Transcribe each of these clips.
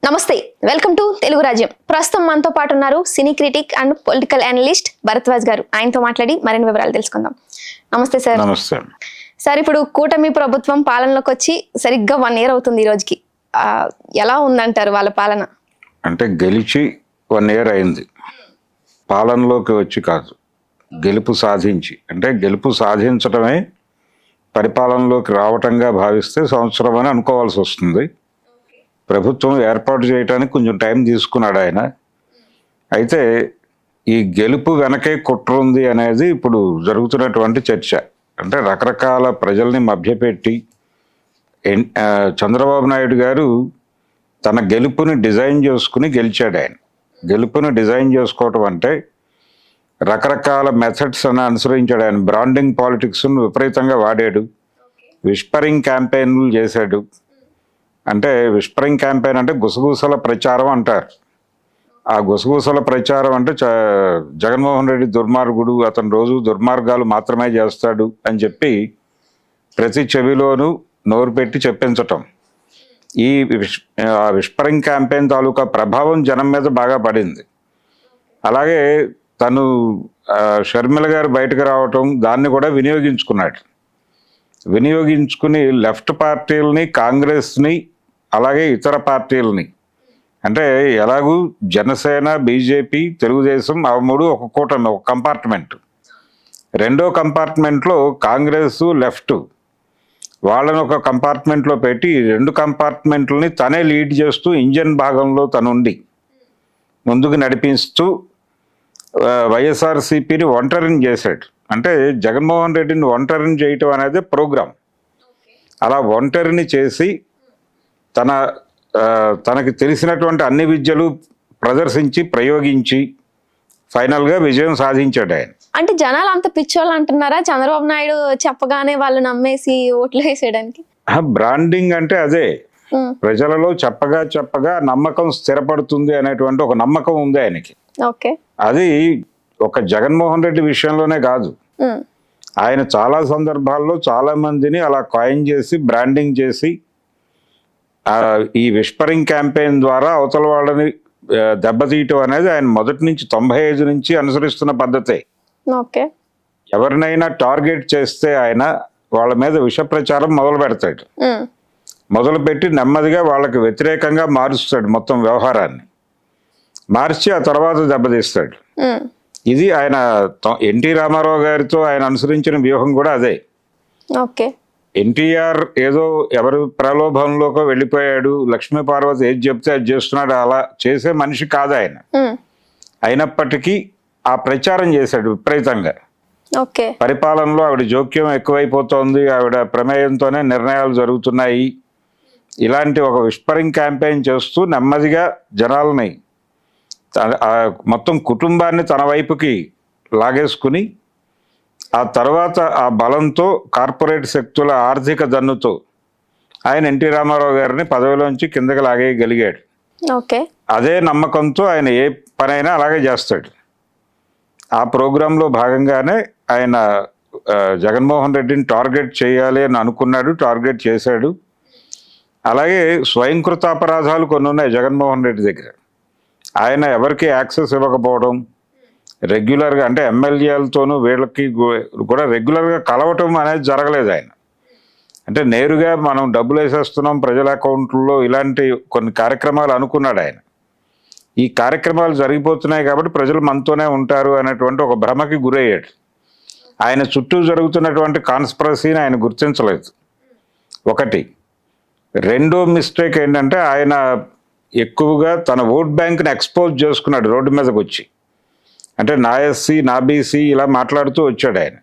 నమస్తే, welcome to Telugu రాజ్యం. ప్రస్తుతం మనతో పాటు ఉన్నారు cine critic and political analyst Bharadwaj garu. ఆయనతో మాట్లాడి మరిన్ని వివరాలు తెలుసుకుందాం. నమస్తే సార్. నమస్తే సార్, ఇప్పుడు కూటమి ప్రభుత్వం పాలనలోకి వచ్చి సరిగ్గా 1 year అవుతుంది ఈ రోజుకి. ఎలా ఉందంటారు వాళ్ళ పాలన? అంటే గెలిచి 1 year అయింది, పాలనలోకి వచ్చి కాదు, గెలుపు సాధించి. అంటే గెలుపు సాధించడమే పరిపాలనలోకి రావటంగా భావిస్తే సంవత్సరం అని అనుకోవాల్సి వస్తుంది. ప్రభుత్వం ఏర్పాటు చేయడానికి కొంచెం టైం తీసుకున్నాడు ఆయన. అయితే ఈ గెలుపు వెనకే కుట్ర ఉంది అనేది ఇప్పుడు జరుగుతున్నటువంటి చర్చ. అంటే రకరకాల ప్రజల్ని మభ్యపెట్టి చంద్రబాబు నాయుడు గారు తన గెలుపుని డిజైన్ చేసుకుని గెలిచాడు. ఆయన గెలుపుని డిజైన్ చేసుకోవటం అంటే రకరకాల మెథడ్స్ అని అనుసరించాడు. ఆయన బ్రాండింగ్ పాలిటిక్స్ను విపరీతంగా వాడాడు, విస్పరింగ్ క్యాంపెయిన్లు చేశాడు. అంటే విస్పరింగ్ క్యాంపెయిన్ అంటే గుసగుసల ప్రచారం అంటారు. ఆ గుసగుసల ప్రచారం అంటే జగన్మోహన్ రెడ్డి దుర్మార్గుడు, అతను రోజు దుర్మార్గాలు మాత్రమే చేస్తాడు అని చెప్పి ప్రతి చెవిలోనూ నోరు పెట్టి చెప్పించటం. ఈ విస్పరింగ్ క్యాంపెయిన్ తాలూకా ప్రభావం జనం మీద బాగా పడింది. అలాగే తను షర్మిల గారు బయటకు రావటం, దాన్ని కూడా వినియోగించుకున్నాడు. వినియోగించుకుని లెఫ్ట్ పార్టీలని, కాంగ్రెస్ని, అలాగే ఇతర పార్టీలని, అంటే ఎలాగూ జనసేన, బీజేపీ, తెలుగుదేశం ఆ మూడు ఒక కూటమి, ఒక కంపార్ట్మెంట్. రెండో కంపార్ట్మెంట్లో కాంగ్రెస్, లెఫ్ట్, వాళ్ళని ఒక కంపార్ట్మెంట్లో పెట్టి 2 కంపార్ట్మెంట్లని తనే లీడ్ చేస్తూ ఇంజన్ భాగంలో తనుండి ముందుకు నడిపిస్తూ వైఎస్ఆర్సీపీని ఒంటరిని చేశాడు. అంటే జగన్మోహన్ రెడ్డిని ఒంటరిని చేయటం అనేది ప్రోగ్రాం. అలా ఒంటరిని చేసి తనకి తెలిసినటువంటి అన్ని విద్యలు ప్రదర్శించి ప్రయోగించి ఫైనల్గా విజయం సాధించాడు ఆయన. అంటే జనాలు అంత పిచ్చోళ్ళు అంటున్నారా చంద్రబాబు నాయుడు చెప్పగానే వాళ్ళు నమ్మేసి ఓట్లు వేసేయడానికి? బ్రాండింగ్ అంటే అదే, ప్రజలలో చెప్పగా నమ్మకం స్థిరపడుతుంది అనేటువంటి ఒక నమ్మకం ఉంది ఆయనకి. ఓకే, అది ఒక జగన్మోహన్ రెడ్డి విషయంలోనే కాదు, ఆయన చాలా సందర్భాల్లో చాలా మందిని అలా కాయిన్ చేసి బ్రాండింగ్ చేసి ఈ విస్పరింగ్ క్యాంపెయిన్ ద్వారా అవతల వాళ్ళని దెబ్బతీయటం అనేది ఆయన మొదటి నుంచి 95 నుంచి అనుసరిస్తున్న పద్ధతే. ఓకే, ఎవరినైనా టార్గెట్ చేస్తే ఆయన వాళ్ళ మీద విష ప్రచారం మొదలు పెడతాడు. మొదలుపెట్టి నెమ్మదిగా వాళ్ళకి వ్యతిరేకంగా మారుస్తాడు మొత్తం వ్యవహారాన్ని. మార్చి ఆ తర్వాత దెబ్బతీస్తాడు. ఇది ఆయన ఎన్టీ రామారావు గారితో ఆయన అనుసరించిన వ్యూహం కూడా అదే. ఓకే, ఎన్టీఆర్ ఏదో ఎవరి ప్రలోభంలోకి వెళ్ళిపోయాడు, లక్ష్మీ పార్వతి ఏది చెప్తే అది చేస్తున్నాడు, అలా చేసే మనిషి కాదు ఆయన. అయినప్పటికీ ఆ ప్రచారం చేశాడు విపరీతంగా. పరిపాలనలో ఆవిడ జోక్యం ఎక్కువైపోతోంది, ఆవిడ ప్రమేయంతోనే నిర్ణయాలు జరుగుతున్నాయి, ఇలాంటి ఒక విస్పరింగ్ క్యాంపెయిన్ చేస్తూ నెమ్మదిగా జనాలని, మొత్తం కుటుంబాన్ని తన వైపుకి లాగేసుకుని ఆ తర్వాత ఆ బలంతో కార్పొరేట్ శక్తుల ఆర్థిక దన్నుతో ఆయన ఎన్టీ రామారావు గారిని పదవిలోంచి కిందకి లాగేయగలిగాడు. అదే నమ్మకంతో ఆయన ఏ పనైనా అలాగే చేస్తాడు. ఆ ప్రోగ్రాంలో భాగంగానే ఆయన జగన్మోహన్ రెడ్డిని టార్గెట్ చేయాలి అని అనుకున్నాడు, టార్గెట్ చేశాడు. అలాగే స్వయంకృతాపరాధాలు కొన్ని ఉన్నాయి జగన్మోహన్ రెడ్డి దగ్గర. ఆయన ఎవరికి యాక్సెస్ ఇవ్వకపోవడం, రెగ్యులర్గా అంటే ఎమ్మెల్యేలతోనూ వీళ్ళకి కూడా రెగ్యులర్గా కలవటం అనేది జరగలేదు. ఆయన అంటే నేరుగా మనం డబ్బులు వేసేస్తున్నాం ప్రజల అకౌంట్లో, ఇలాంటి కొన్ని కార్యక్రమాలు అనుకున్నాడు ఆయన. ఈ కార్యక్రమాలు జరిగిపోతున్నాయి కాబట్టి ప్రజలు మనతోనే ఉంటారు అనేటువంటి ఒక భ్రమకి గురయ్యాడు. ఆయన చుట్టూ జరుగుతున్నటువంటి కాన్స్పిరసీని ఆయన గుర్తించలేదు, ఒకటి. రెండో మిస్టేక్ ఏంటంటే ఆయన ఎక్కువగా తన ఓట్ బ్యాంక్ని ఎక్స్పోజ్ చేసుకున్నాడు రోడ్డు మీదకి వచ్చి. అంటే నా ఎస్సీ, నా బీసీ ఇలా మాట్లాడుతూ వచ్చాడు ఆయన.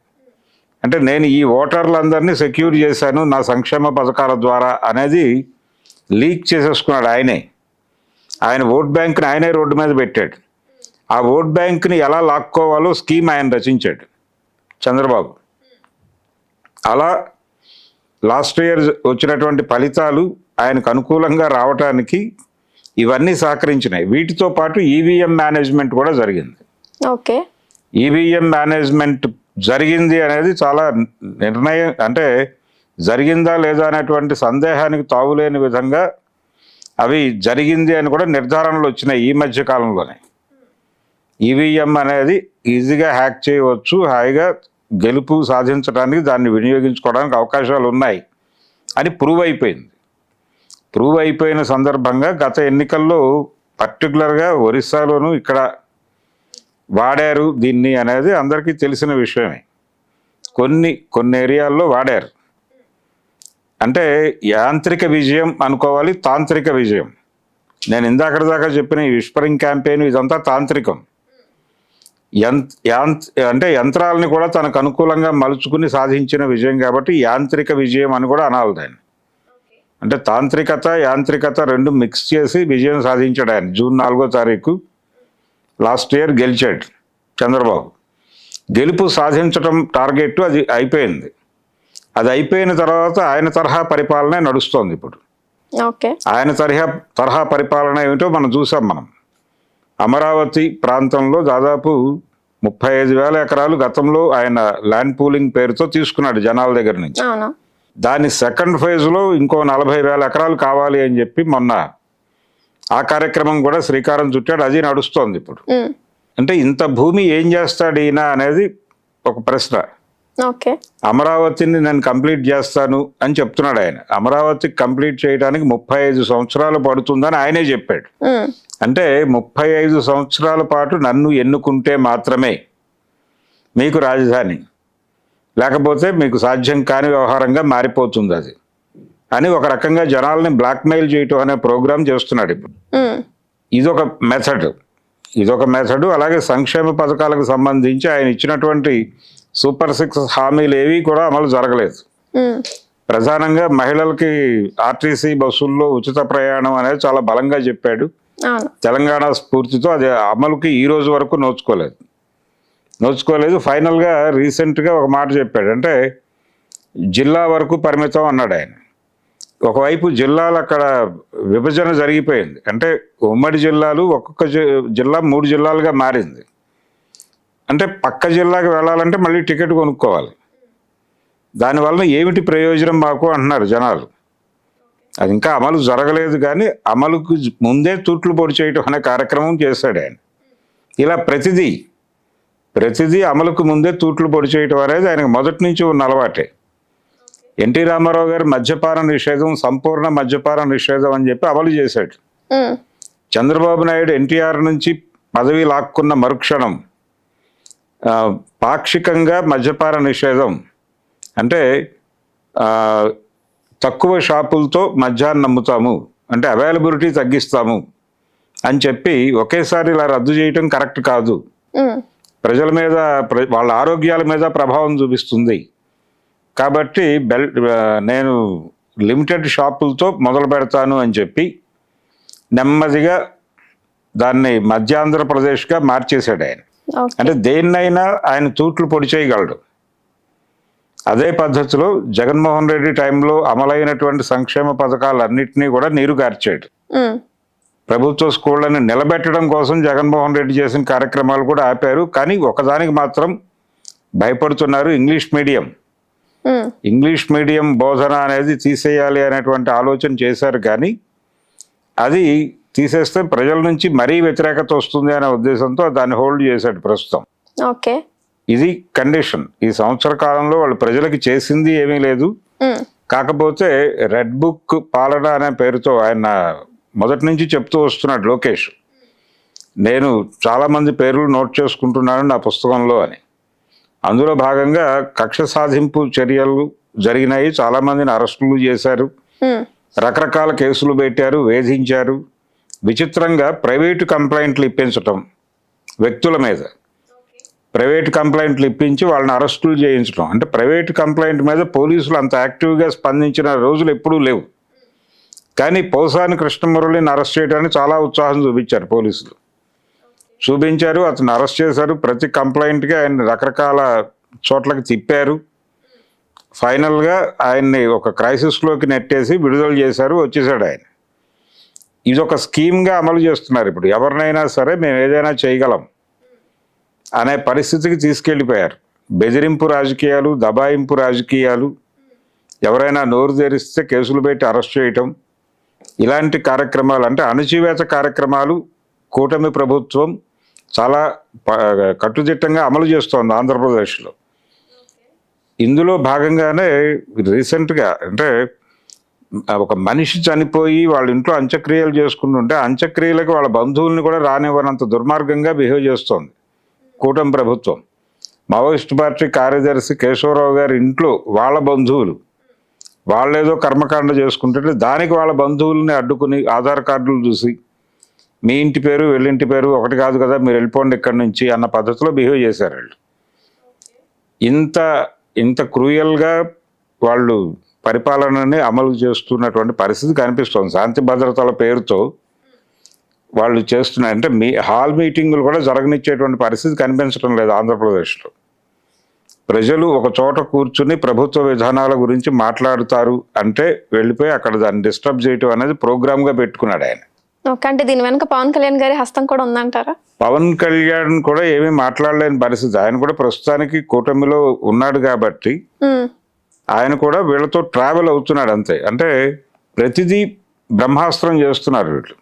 అంటే నేను ఈ ఓటర్లందరినీ సెక్యూర్ చేశాను నా సంక్షేమ పథకాల ద్వారా అనేది లీక్ చేసేసుకున్నాడు ఆయనే. ఆయన ఓట్ బ్యాంక్ని ఆయనే రోడ్డు మీద పెట్టాడు. ఆ ఓట్ బ్యాంక్ని ఎలా లాక్కోవాలో స్కీమ్ ఆయన రచించాడు చంద్రబాబు. అలా లాస్ట్ ఇయర్ వచ్చినటువంటి ఫలితాలు ఆయనకు అనుకూలంగా రావటానికి ఇవన్నీ సహకరించినాయి. వీటితో పాటు ఈవీఎం మేనేజ్మెంట్ కూడా జరిగింది. ఓకే, ఈవీఎం మేనేజ్మెంట్ జరిగింది అనేది చాలా నిర్ణయం, అంటే జరిగిందా లేదా అనేటువంటి సందేహానికి తావులేని విధంగా అవి జరిగింది అని కూడా నిర్ధారణలు వచ్చినాయి ఈ మధ్య కాలంలోనే. ఈవీఎం అనేది ఈజీగా హ్యాక్ చేయవచ్చు, హాయిగా గెలుపు సాధించడానికి దాన్ని వినియోగించుకోవడానికి అవకాశాలు ఉన్నాయి అని ప్రూవ్ అయిపోయింది. ప్రూవ్ అయిపోయిన సందర్భంగా గత ఎన్నికల్లో పర్టికులర్గా ఒరిస్సాలోనూ ఇక్కడ వాడారు దీన్ని అనేది అందరికీ తెలిసిన విషయమే. కొన్ని ఏరియాల్లో వాడారు. అంటే యాంత్రిక విజయం అనుకోవాలి, తాంత్రిక విజయం. నేను ఇందాక దాకా చెప్పిన ఈ విస్పరింగ్ క్యాంపెయిన్ ఇదంతా తాంత్రికం. అంటే యంత్రాలని కూడా తనకు అనుకూలంగా మలుచుకుని సాధించిన విజయం కాబట్టి యాంత్రిక విజయం అని కూడా అనాలి దాన్ని. అంటే తాంత్రికత యాంత్రికత రెండు మిక్స్ చేసి విజయం సాధించాడు ఆయన. జూన్ 4వ తారీఖు లాస్ట్ ఇయర్ గెలిచాడు చంద్రబాబు. గెలుపు సాధించడం టార్గెట్ అది అయిపోయింది. అది అయిపోయిన తర్వాత ఆయన తరహా పరిపాలనే నడుస్తోంది ఇప్పుడు. ఆయన తరహా పరిపాలన ఏమిటో మనం చూసాం. అమరావతి ప్రాంతంలో దాదాపు 35,000 ఎకరాలు గతంలో ఆయన ల్యాండ్ పూలింగ్ పేరుతో తీసుకున్నాడు జనాల దగ్గర నుంచి. దాని సెకండ్ ఫేజ్లో ఇంకో 40,000 ఎకరాలు కావాలి అని చెప్పి మొన్న ఆ కార్యక్రమం కూడా శ్రీకారం చుట్టాడు. అది నడుస్తోంది ఇప్పుడు. అంటే ఇంత భూమి ఏం చేస్తాడు ఈయన అనేది ఒక ప్రశ్న. అమరావతిని నేను కంప్లీట్ చేస్తాను అని చెప్తున్నాడు ఆయన. అమరావతి కంప్లీట్ చేయడానికి 35 సంవత్సరాలు పడుతుందని ఆయనే చెప్పాడు. అంటే 35 సంవత్సరాల పాటు నన్ను ఎన్నుకుంటే మాత్రమే మీకు రాజధాని, లేకపోతే మీకు సాధ్యం కాని వ్యవహారంగా మారిపోతుంది అది అని ఒక రకంగా జనాల్ని బ్లాక్మెయిల్ చేయటం అనే ప్రోగ్రాం చేస్తున్నాడు ఇప్పుడు. ఇదొక మెథడ్. అలాగే సంక్షేమ పథకాలకు సంబంధించి ఆయన ఇచ్చినటువంటి సూపర్ 6 హామీలు ఏవి కూడా అమలు జరగలేదు. ప్రధానంగా మహిళలకి ఆర్టీసీ బస్సుల్లో ఉచిత ప్రయాణం అనేది చాలా బలంగా చెప్పాడు. తెలంగాణ స్ఫూర్తితో అది అమలుకి ఈ రోజు వరకు నోచుకోలేదు. ఫైనల్గా రీసెంట్గా ఒక మాట చెప్పాడు. అంటే జిల్లా వరకు పరిమితం అన్నాడు ఆయన. ఒకవైపు జిల్లాలు అక్కడ విభజన జరిగిపోయింది. అంటే ఉమ్మడి జిల్లాలు ఒక్కొక్క జిల్లా 3 జిల్లాలుగా మారింది. అంటే పక్క జిల్లాకి వెళ్ళాలంటే మళ్ళీ టికెట్ కొనుక్కోవాలి. దానివల్ల ఏమిటి ప్రయోజనం మాకు అంటున్నారు జనాలు. అది ఇంకా అమలు జరగలేదు, కానీ అమలుకు ముందే తూట్లు పొడి చేయటం అనే కార్యక్రమం చేశాడు ఆయన. ఇలా ప్రతిదీ అమలుకు ముందే తూట్లు పొడి చేయటం అనేది ఆయనకు మొదటి నుంచి ఉన్న అలవాటే. ఎన్టీ రామారావు గారు మద్యపాన నిషేధం, సంపూర్ణ మద్యపాన నిషేధం అని చెప్పి అమలు చేశాడు. చంద్రబాబు నాయుడు ఎన్టీఆర్ నుంచి పదవి లాక్కున్న మరుక్షణం పాక్షికంగా మద్యపాన నిషేధం, అంటే తక్కువ షాపులతో మద్యాన్ని అమ్ముతాము, అంటే అవైలబిలిటీ తగ్గిస్తాము అని చెప్పి ఒకేసారి ఇలా రద్దు చేయటం కరెక్ట్ కాదు, ప్రజల మీద వాళ్ళ ఆరోగ్యాల మీద ప్రభావం చూపిస్తుంది కాబట్టి నేను లిమిటెడ్ షాపులతో మొదలు పెడతాను అని చెప్పి నెమ్మదిగా దాన్ని మధ్యాంధ్రప్రదేశ్గా మార్చేశాడు ఆయన. అంటే దేన్నైనా ఆయన తూట్లు పొడి చేయగలడు. అదే పద్ధతిలో జగన్మోహన్ రెడ్డి టైంలో అమలైనటువంటి సంక్షేమ పథకాలన్నింటినీ కూడా నీరుగార్చాడు. ప్రభుత్వ స్కూళ్ళని నిలబెట్టడం కోసం జగన్మోహన్ రెడ్డి చేసిన కార్యక్రమాలు కూడా ఆపారు. కానీ ఒకదానికి మాత్రం భయపడుతున్నారు, ఇంగ్లీష్ మీడియం బోధన అనేది తీసేయాలి అనేటువంటి ఆలోచన చేశారు. కానీ అది తీసేస్తే ప్రజల నుంచి మరీ వ్యతిరేకత వస్తుంది అనే ఉద్దేశంతో దాన్ని హోల్డ్ చేశాడు ప్రస్తుతం. ఇది కండిషన్. ఈ సంవత్సర కాలంలో వాళ్ళు ప్రజలకి చేసింది ఏమీ లేదు. కాకపోతే రెడ్ బుక్ పాలన అనే పేరుతో ఆయన మొదటి నుంచి చెప్తూ వస్తున్నాడు లోకేష్, నేను చాలా మంది పేర్లు నోట్ చేసుకుంటున్నాను నా పుస్తకంలో అని. అందులో భాగంగా కక్ష సాధింపు చర్యలు జరిగినాయి, చాలా మందిని అరెస్టులు చేశారు, రకరకాల కేసులు పెట్టారు, వేధించారు. విచిత్రంగా ప్రైవేటు కంప్లైంట్లు ఇప్పించటం, వ్యక్తుల మీద ప్రైవేట్ కంప్లైంట్లు ఇప్పించి వాళ్ళని అరెస్టులు చేయించడం. అంటే ప్రైవేట్ కంప్లైంట్ మీద పోలీసులు అంత యాక్టివ్గా స్పందించిన రోజులు ఎప్పుడూ లేవు. కానీ పోసాని కృష్ణమురళిని అరెస్ట్ చేయడానికి చాలా ఉత్సాహం చూపించారు పోలీసులు. అతను అరెస్ట్ చేశారు. ప్రతి కంప్లైంట్గా ఆయన రకరకాల చోట్లకి తిప్పారు. ఫైనల్గా ఆయన్ని ఒక క్రైసిస్లోకి నెట్టేసి విడుదల చేశారు, వచ్చేసాడు ఆయన. ఇది ఒక స్కీమ్గా అమలు చేస్తున్నారు. ఇప్పుడు ఎవరినైనా సరే మేము ఏదైనా చేయగలం అనే పరిస్థితికి తీసుకెళ్ళిపోయారు. బెదిరింపు రాజకీయాలు, దబాయింపు రాజకీయాలు, ఎవరైనా నోరు తెరిస్తే కేసులు పెట్టి అరెస్ట్ చేయటం, ఇలాంటి కార్యక్రమాలు అంటే అణచివేత కార్యక్రమాలు కూటమి ప్రభుత్వం చాలా కట్టుదిట్టంగా అమలు చేస్తోంది ఆంధ్రప్రదేశ్లో. ఇందులో భాగంగానే రీసెంట్గా అంటే ఒక మనిషి చనిపోయి వాళ్ళ ఇంట్లో అంత్యక్రియలు చేసుకుంటుంటే అంత్యక్రియలకు వాళ్ళ బంధువుల్ని కూడా రానివ్వనంత దుర్మార్గంగా బిహేవ్ చేస్తోంది కూటమి ప్రభుత్వం. మావోయిస్ట్ పార్టీ కార్యదర్శి కేశవరావు గారి ఇంట్లో వాళ్ళ బంధువులు వాళ్ళేదో కర్మకాండ చేసుకుంటుంటే దానికి వాళ్ళ బంధువుల్ని అడ్డుకుని ఆధార్ కార్డులు చూసి మీ ఇంటి పేరు వెళ్ళింటి పేరు ఒకటి కాదు కదా, మీరు వెళ్ళిపోండి ఇక్కడి నుంచి అన్న పద్ధతిలో బిహేవ్ చేశారు వాళ్ళు. ఇంత క్రూయల్గా వాళ్ళు పరిపాలనని అమలు చేస్తున్నటువంటి పరిస్థితి కనిపిస్తుంది. శాంతి భద్రతల పేరుతో వాళ్ళు చేస్తున్నారు. అంటే హాల్ మీటింగులు కూడా జరగనిచ్చేటువంటి పరిస్థితి కనిపించడం లేదు ఆంధ్రప్రదేశ్లో. ప్రజలు ఒక చోట కూర్చుని ప్రభుత్వ విధానాల గురించి మాట్లాడుతారు అంటే వెళ్ళిపోయి అక్కడ దాన్ని డిస్టర్బ్ చేయటం అనేది ప్రోగ్రామ్గా పెట్టుకున్నాడు ఆయన. అంటే దీని వెనక పవన్ కళ్యాణ్ గారి హస్తం కూడా ఉందంటారా? పవన్ కళ్యాణ్ కూడా ఏమీ మాట్లాడలేని పరిస్థితి. ఆయన కూడా ప్రస్తుతానికి కూటమిలో ఉన్నాడు కాబట్టి ఆయన కూడా వీళ్ళతో ట్రావెల్ అవుతున్నాడు అంతే. అంటే ప్రతిదీ బ్రహ్మాస్త్రం చేస్తున్నారు వీళ్ళు.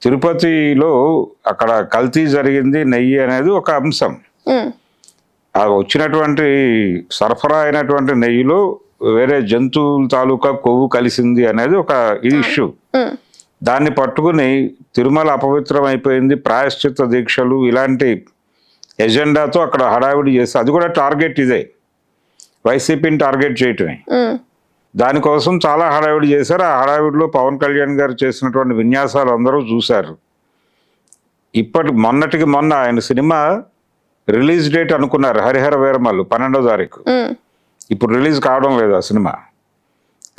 తిరుపతిలో అక్కడ కల్తీ జరిగింది నెయ్యి అనేది ఒక అంశం. ఆ వచ్చినటువంటి సరఫరా అయినటువంటి నెయ్యిలో వేరే జంతువుల తాలూకా కొవ్వు కలిసింది అనేది ఒక ఇష్యూ. దాన్ని పట్టుకుని తిరుమల అపవిత్రం అయిపోయింది, ప్రాయశ్చిత్త దీక్షలు ఇలాంటి ఎజెండాతో అక్కడ హడావిడి చేసి అది కూడా టార్గెట్ ఇదే, వైసీపీని టార్గెట్ చేయటమే. దానికోసం చాలా హడావిడి చేశారు. ఆ హడావిడిలో పవన్ కళ్యాణ్ గారు చేసినటువంటి విన్యాసాలు అందరూ చూశారు. మొన్నటికి మొన్న ఆయన సినిమా రిలీజ్ డేట్ అనుకున్నారు, హరిహర వీరమల్లు 12వ తారీఖు. ఇప్పుడు రిలీజ్ కావడం లేదు ఆ సినిమా.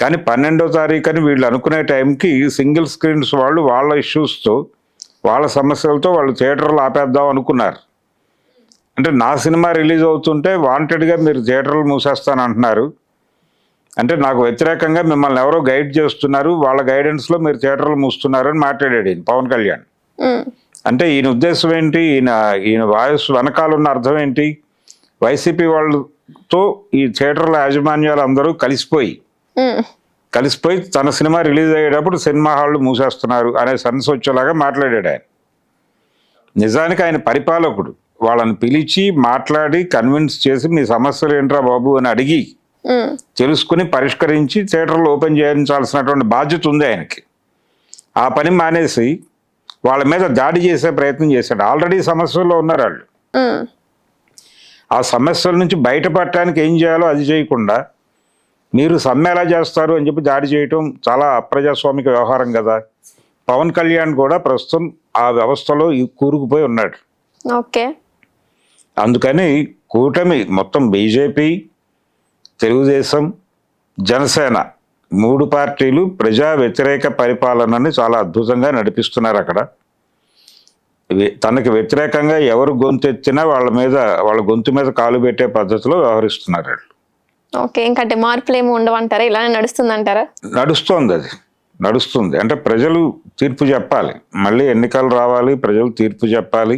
కానీ 12వ తారీఖు అని వీళ్ళు అనుకునే టైంకి సింగిల్ స్క్రీన్స్ వాళ్ళు వాళ్ళ ఇష్యూస్తో వాళ్ళ సమస్యలతో వాళ్ళు థియేటర్లు ఆపేద్దాం అనుకున్నారు. అంటే నా సినిమా రిలీజ్ అవుతుంటే వాంటెడ్గా మీరు థియేటర్లు మూసేస్తానంటున్నారు, అంటే నాకు వ్యతిరేకంగా మిమ్మల్ని ఎవరో గైడ్ చేస్తున్నారు, వాళ్ళ గైడెన్స్లో మీరు థియేటర్లు మూస్తున్నారు అని మాట్లాడాడు ఈయన పవన్ కళ్యాణ్. అంటే ఈయన ఉద్దేశం ఏంటి, ఈయన వాయిస్ వెనకాలన్న అర్థం ఏంటి, వైసీపీ వాళ్ళతో ఈ థియేటర్ల యాజమాన్యాలు అందరూ కలిసిపోయి తన సినిమా రిలీజ్ అయ్యేటప్పుడు సినిమా హాళ్ళు మూసేస్తున్నారు అనే సెన్స్ వచ్చేలాగా మాట్లాడాడు ఆయన. నిజానికి ఆయన పరిపాలకుడు. వాళ్ళని పిలిచి మాట్లాడి కన్విన్స్ చేసి మీ సమస్యలు ఏంట్రా బాబు అని అడిగి తెలుసుకుని పరిష్కరించి థియేటర్లు ఓపెన్ చేయించాల్సినటువంటి బాధ్యత ఉంది ఆయనకి. ఆ పని మానేసి వాళ్ళ మీద దాడి చేసే ప్రయత్నం చేశాడు. ఆల్రెడీ సమస్యల్లో ఉన్నారు వాళ్ళు. ఆ సమస్యల నుంచి బయటపడటానికి ఏం చేయాలో అది చేయకుండా మీరు సమ్మె ఎలా చేస్తారు అని చెప్పి దాడి చేయటం చాలా అప్రజాస్వామిక వ్యవహారం కదా. పవన్ కళ్యాణ్ కూడా ప్రస్తుతం ఆ వ్యవస్థలో కూరుకుపోయి ఉన్నాడు. ఓకే. అందుకని కూటమి మొత్తం బీజేపీ, తెలుగుదేశం, జనసేన 3 పార్టీలు ప్రజా వ్యతిరేక పరిపాలనని చాలా అద్భుతంగా నడిపిస్తున్నారు. అక్కడ తనకి వ్యతిరేకంగా ఎవరు గొంతెత్తినా వాళ్ళ గొంతు మీద కాలు పెట్టే పద్ధతిలో వ్యవహరిస్తున్నారు. ఓకే. ఇంకంటే మార్పులు ఏమి ఉండవంటారా? ఇలానే నడుస్తుంది అంటారా? నడుస్తుంది. అంటే ప్రజలు తీర్పు చెప్పాలి, మళ్ళీ ఎన్నికలు రావాలి, ప్రజలు తీర్పు చెప్పాలి.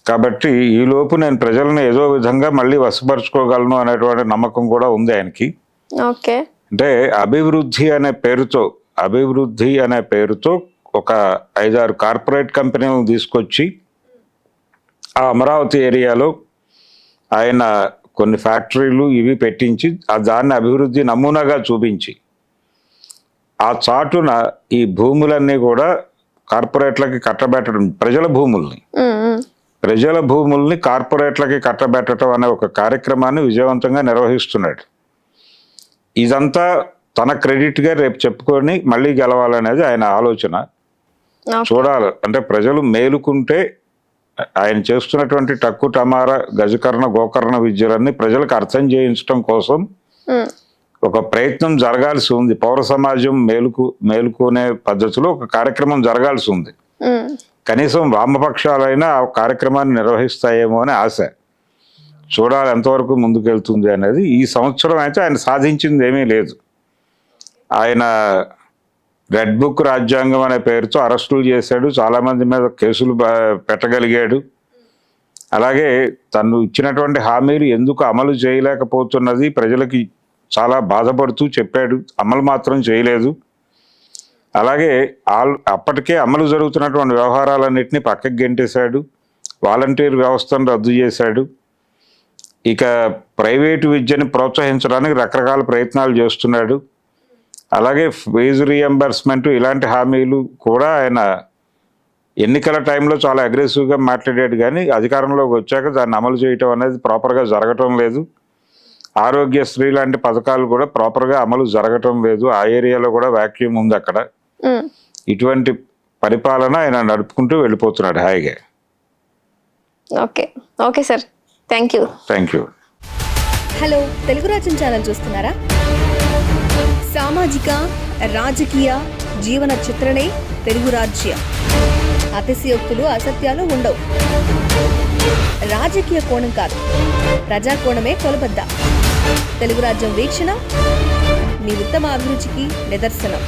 కాబట్టి ఈ లోపు నేను ప్రజలను ఏదో విధంగా మళ్ళీ వశపరుచుకోగలను అనేటువంటి నమ్మకం కూడా ఉంది ఆయనకి. ఓకే. అంటే అభివృద్ధి అనే పేరుతో ఒక 5-6 కార్పొరేట్ కంపెనీలను తీసుకొచ్చి ఆ అమరావతి ఏరియాలో ఆయన కొన్ని ఫ్యాక్టరీలు ఇవి పెట్టించి దాన్ని అభివృద్ధి నమూనాగా చూపించి ఆ చాటున ఈ భూములన్నీ కూడా కార్పొరేట్లకి కట్టబెట్టడం, ప్రజల భూముల్ని కార్పొరేట్లకి కట్టబెట్టడం అనే ఒక కార్యక్రమాన్ని విజయవంతంగా నిర్వహిస్తున్నాడు. ఇదంతా తన క్రెడిట్గా రేపు చెప్పుకొని మళ్ళీ గెలవాలనేది ఆయన ఆలోచన. చూడాలి, అంటే ప్రజలు మేలుకుంటే ఆయన చేస్తున్నటువంటి టక్కు టమార గజకర్ణ గోకర్ణ విద్యలన్నీ ప్రజలకు అర్థం చేయించడం కోసం ఒక ప్రయత్నం జరగాల్సి ఉంది. పౌర సమాజం మేలుకునే పద్ధతిలో ఒక కార్యక్రమం జరగాల్సి ఉంది. కనీసం వామపక్షాలైనా ఆ కార్యక్రమాన్ని నిర్వహిస్తాయేమో అని ఆశ. చూడాలి ఎంతవరకు ముందుకెళ్తుంది అనేది. ఈ సంవత్సరం అయితే ఆయన సాధించింది ఏమీ లేదు. ఆయన రెడ్ బుక్ రాజ్యాంగం అనే పేరుతో అరెస్టులు చేశాడు, చాలామంది మీద కేసులు పెట్టగలిగాడు. అలాగే తను ఇచ్చినటువంటి హామీలు ఎందుకు అమలు చేయలేకపోతున్నది ప్రజలకి చాలా బాధపడుతూ చెప్పాడు, అమలు మాత్రం చేయలేదు. అలాగే అప్పటికే అమలు జరుగుతున్నటువంటి వ్యవహారాలన్నింటినీ పక్కకి గెంటేశాడు. వాలంటీర్ వ్యవస్థను రద్దు చేశాడు. ఇక ప్రైవేటు విద్యని ప్రోత్సహించడానికి రకరకాల ప్రయత్నాలు చేస్తున్నాడు. అలాగే ఫీజు రీఎంబర్స్మెంట్ ఇలాంటి హామీలు కూడా ఆయన ఎన్నికల టైంలో చాలా అగ్రెసివ్గా మాట్లాడాడు, కానీ అధికారంలోకి వచ్చాక దాన్ని అమలు చేయటం అనేది ప్రాపర్గా జరగటం లేదు. ఆరోగ్యశ్రీ లాంటి పథకాలు కూడా ప్రాపర్గా అమలు జరగటం లేదు. ఆ ఏరియాలో కూడా వ్యాక్యూమ్ ఉంది అక్కడ. ఇటువంటి పరిపాలన ఆయన నడుపుకుంటూ వెళ్ళిపోతున్నాడు హాయిగా. Okay okay sir, thank you. Thank you. Hello, Telugu రాజ్యం ఛానల్ చూస్తున్నారా? సామాజిక, రాజకీయ, జీవన చిత్రణే తెలుగు రాజ్యం. అతిశయోక్తులు, అసత్యాలు ఉండవు. రాజకీయ కోణం కాదు, ప్రజా కోణమే కొలబద్ద. తెలుగు రాజ్యం వీక్షణ మీ ఉత్తమ అభిరుచికి నిదర్శనం.